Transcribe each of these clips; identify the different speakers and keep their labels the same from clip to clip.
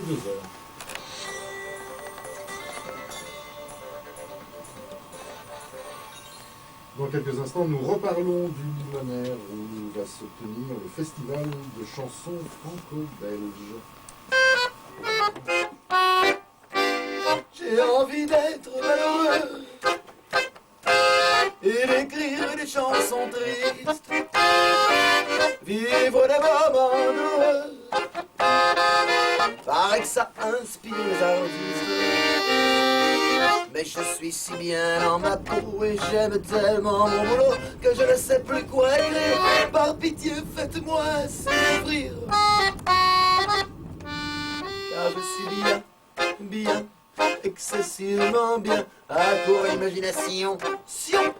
Speaker 1: 22h. Dans quelques instants, nous reparlons du Limonaire où va se tenir le festival de chansons franco-belges.
Speaker 2: J'ai envie d'être malheureux et d'écrire des chansons tristes, vivre des moments heureux, paraît que ça inspire les artistes. Mais je suis si bien dans ma peau et j'aime tellement mon boulot que je ne sais plus quoi écrire. Par pitié, faites-moi souffrir, car je suis bien, excessivement bien, à court imagination. Sion,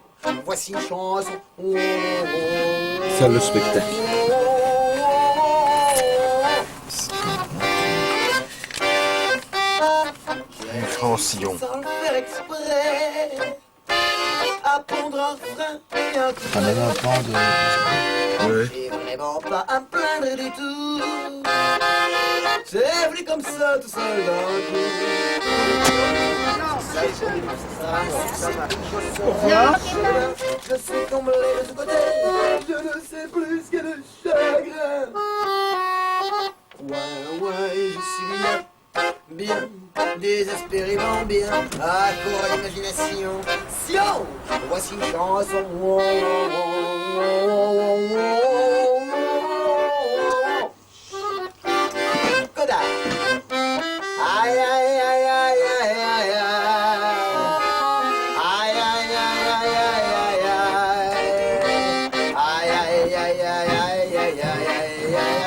Speaker 2: voici une chanson.
Speaker 3: Faire le spectacle. Sillon.
Speaker 2: Sans le faire exprès, à pondre un frein et un coup.
Speaker 3: On avait un plan de... Ouais.
Speaker 2: J'ai vraiment pas à me plaindre du tout. C'est venu comme ça, tout seul dans le coup. Je suis comblé de ce côté, je ne sais plus ce que de chagrin. Ouais, je suis bien, désespérément bien, à court d'imagination. Sion, voici une chanson. Godard. Aïe, aïe, aïe, aïe, aïe, aïe, aïe. Aïe, aïe, aïe, aïe, aïe, aïe, aïe. Aïe, aïe, aïe, aïe, aïe, aïe, aïe,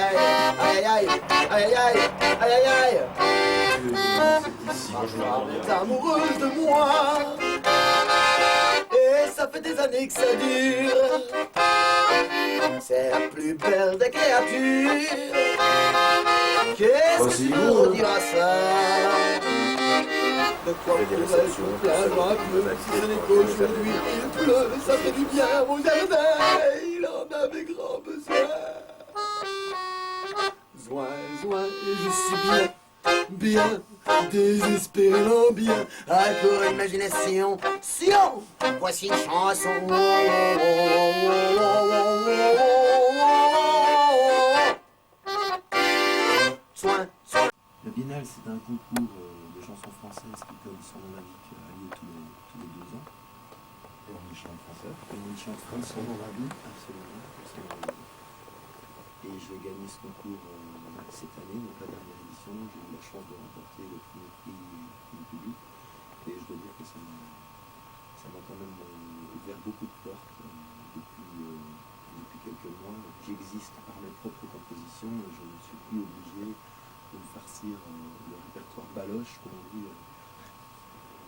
Speaker 2: aïe, aïe, aïe, aïe, aïe, aïe. Ma femme est amoureuse de moi et ça fait des années que ça dure. C'est la plus belle des créatures. Qu'est-ce que tu nous diras ça? De quoi pourrais-je me plaindre un peu? Si ce n'est qu'aujourd'hui il pleut, ça fait du bien à mon jardin. Il en avait grand besoin. Zoin, et je suis bien, désespérément bien, à court imagination. Sion, voici une chanson. Soin.
Speaker 4: La Biennale, c'est un concours de chansons françaises qui, comme son nom l'indique, a lieu tous les 2 ans.
Speaker 1: Et on y chante français.
Speaker 4: Et on y chante français, absolument. Et j'ai gagné ce concours cette année, donc la dernière édition. J'ai eu la chance de remporter le premier prix du public. Et je dois dire que ça m'a quand même ouvert beaucoup de portes depuis quelques mois. J'existe par mes propres compositions et je ne suis plus obligé de me farcir le répertoire baloche, comme on dit,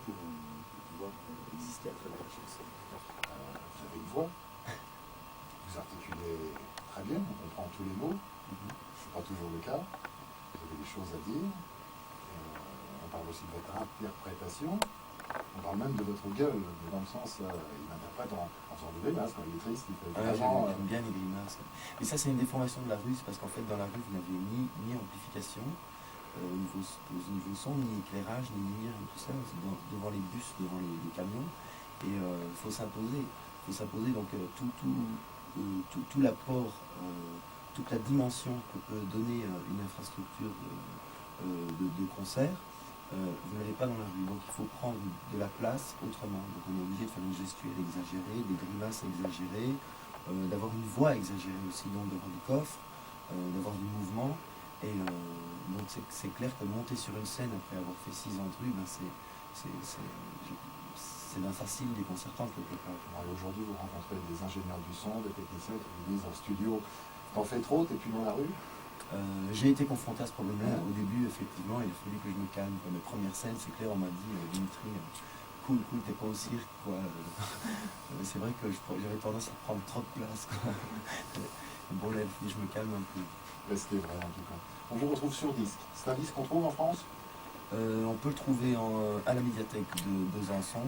Speaker 4: pour pouvoir exister à travers la chanson.
Speaker 1: Vous avez une voix, vous articulez très bien, on comprend tous les mots, c'est pas toujours le cas, vous avez des choses à dire, on parle aussi de votre interprétation, on parle même de votre gueule, dans le sens, il interprète en faisant des grimaces, quand il est triste, il fait vraiment...
Speaker 4: J'aime bien les grimaces. Mais ça, c'est une déformation de la rue, c'est parce qu'en fait, dans la rue, vous n'avez ni amplification, au niveau son, ni éclairage, ni lumière, et tout ça, devant les bus, devant les camions, et il faut s'imposer. Donc tout l'apport, toute la dimension que peut donner une infrastructure de concert, vous n'avez pas dans la rue. Donc il faut prendre de la place autrement. Donc on est obligé de faire une gestuelle exagérée, des grimaces exagérées, d'avoir une voix exagérée aussi, donc devant du coffre, d'avoir du mouvement. Et donc c'est clair que monter sur une scène après avoir fait 6 ans de rue, c'est l'infacile déconcertant quelque part.
Speaker 1: Aujourd'hui, vous rencontrez des ingénieurs du son, des techniciens qui vous disent en studio, t'en fais trop, t'es plus dans la rue?
Speaker 4: J'ai été confronté à ce problème-là. Au début, effectivement, il a fallu que je me calme. Pour mes premières scènes, c'est clair, on m'a dit, Dimitri, cool, t'es pas au cirque, quoi. C'est vrai que j'avais tendance à prendre trop de place, quoi. Bon, là, je me calme un peu.
Speaker 1: C'était vrai, en tout cas. On vous retrouve sur disque. C'est un disque qu'on trouve en France?
Speaker 4: On peut le trouver à la médiathèque de Besançon.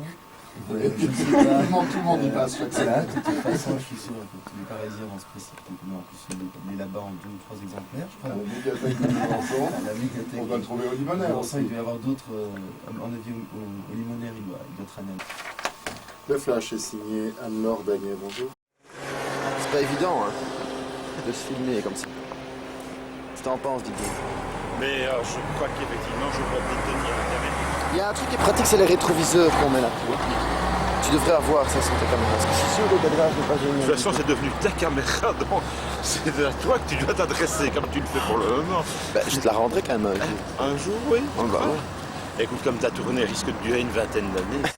Speaker 4: Je sais pas.
Speaker 1: Tout le monde y passe chaque
Speaker 4: Là,
Speaker 1: semaine.
Speaker 4: de toute façon, je suis sûr que tous les Parisiens vont se précipiter. Mais en plus, il est là-bas en 2 ou 3 exemplaires, je
Speaker 1: À
Speaker 4: crois.
Speaker 1: la médiathèque de Besançon.
Speaker 4: À la médiathèque.
Speaker 1: On doit le trouver au Limonaire
Speaker 4: Besançon,
Speaker 1: aussi.
Speaker 4: il doit y avoir d'autres. En avis, au Limonaire, il doit traîner.
Speaker 5: Le flash est signé Anne-Laure Dagnet, bonjour.
Speaker 2: C'est pas évident, hein, de se filmer comme ça. Qu'est-ce que t'en penses, Didier?
Speaker 6: Mais je crois qu'effectivement, je peux peut-être tenir la caméra.
Speaker 2: Il y a un truc qui est pratique, c'est les rétroviseurs qu'on met là. Tu devrais avoir ça sur ta caméra. Parce que je suis sûr que le cadrage n'est pas
Speaker 6: De
Speaker 2: génial.
Speaker 6: toute façon, c'est devenu ta caméra, donc c'est à toi que tu dois t'adresser, comme tu le fais pour le moment.
Speaker 2: Bah, je te la rendrai quand même.
Speaker 6: Un jour, oui.
Speaker 2: Oh, bah, ouais.
Speaker 6: Écoute, comme ta tournée risque de durer une vingtaine d'années.